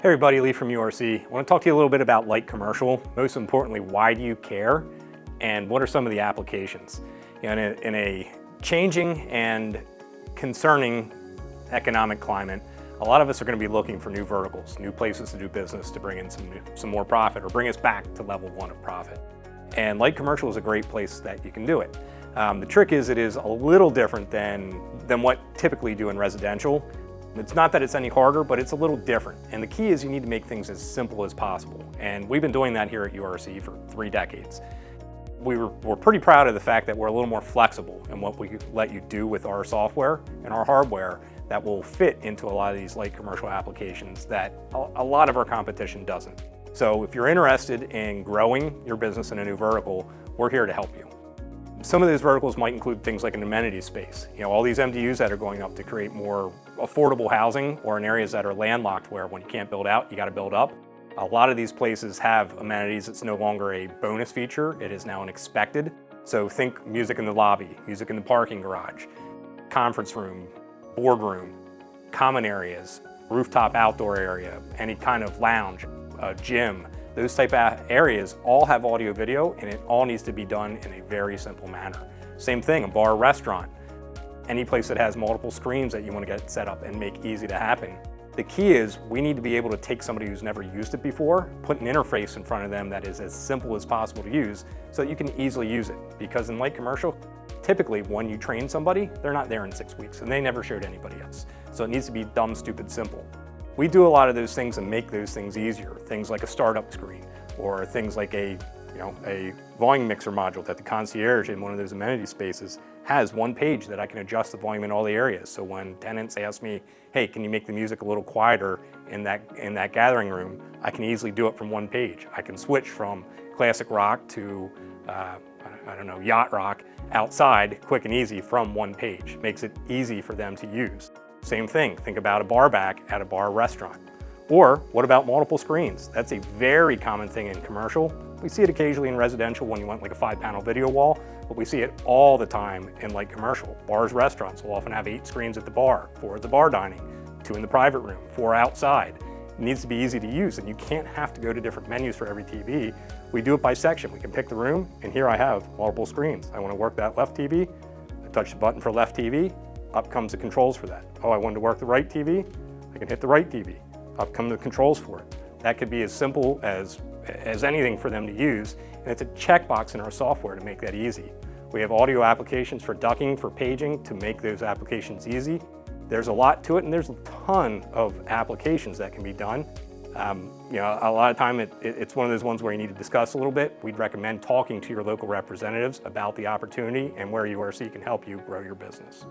Hey everybody, Lee from URC. I want to talk to you a little bit about light commercial. Most importantly, why do you care and what are some of the applications? You know, in a changing and concerning economic climate, a lot of us are going to be looking for new verticals, new places to do business to bring in some more profit or bring us back to level one of profit. And light commercial is a great place that you can do it. The trick is it is a little different than what typically do in residential. It's not that it's any harder, but it's a little different. And the key is you need to make things as simple as possible. And we've been doing that here at URC for 3 decades. We're pretty proud of the fact that we're a little more flexible in what we let you do with our software and our hardware that will fit into a lot of these light commercial applications that a lot of our competition doesn't. So if you're interested in growing your business in a new vertical, we're here to help you. Some of those verticals might include things like an amenity space. You know, all these MDUs that are going up to create more affordable housing, or in areas that are landlocked where when you can't build out, you got to build up. A lot of these places have amenities. It's no longer a bonus feature. It is now an expected. So think music in the lobby, music in the parking garage, conference room, boardroom, common areas, rooftop outdoor area, any kind of lounge, gym. Those type of areas all have audio video, and it all needs to be done in a very simple manner. Same thing, a bar, restaurant, any place that has multiple screens that you want to get set up and make easy to happen. The key is we need to be able to take somebody who's never used it before, put an interface in front of them that is as simple as possible to use so that you can easily use it. Because in light commercial, typically when you train somebody, they're not there in 6 weeks and they never showed anybody else. So it needs to be dumb, stupid, simple. We do a lot of those things and make those things easier. Things like a startup screen, or things like a volume mixer module that the concierge in one of those amenity spaces has one page that I can adjust the volume in all the areas. So when tenants ask me, hey, can you make the music a little quieter in that gathering room, I can easily do it from one page. I can switch from classic rock to, yacht rock outside, quick and easy from one page. Makes it easy for them to use. Same thing, think about a bar back at a bar restaurant. Or what about multiple screens? That's a very common thing in commercial. We see it occasionally in residential when you want like a 5-panel video wall, but we see it all the time in light commercial. Bars, restaurants will often have 8 screens at the bar, 4 at the bar dining, 2 in the private room, 4 outside. It needs to be easy to use, and you can't have to go to different menus for every TV. We do it by section. We can pick the room, and here I have multiple screens. I want to work that left TV, I touch the button for left TV, up comes the controls for that. Oh, I wanted to work the right TV, I can hit the right TV. Up come the controls for it. That could be as simple as anything for them to use, and it's a checkbox in our software to make that easy. We have audio applications for ducking, for paging, to make those applications easy. There's a lot to it, and there's a ton of applications that can be done. A lot of time it's one of those ones where you need to discuss a little bit. We'd recommend talking to your local representatives about the opportunity and where URC can help you grow your business.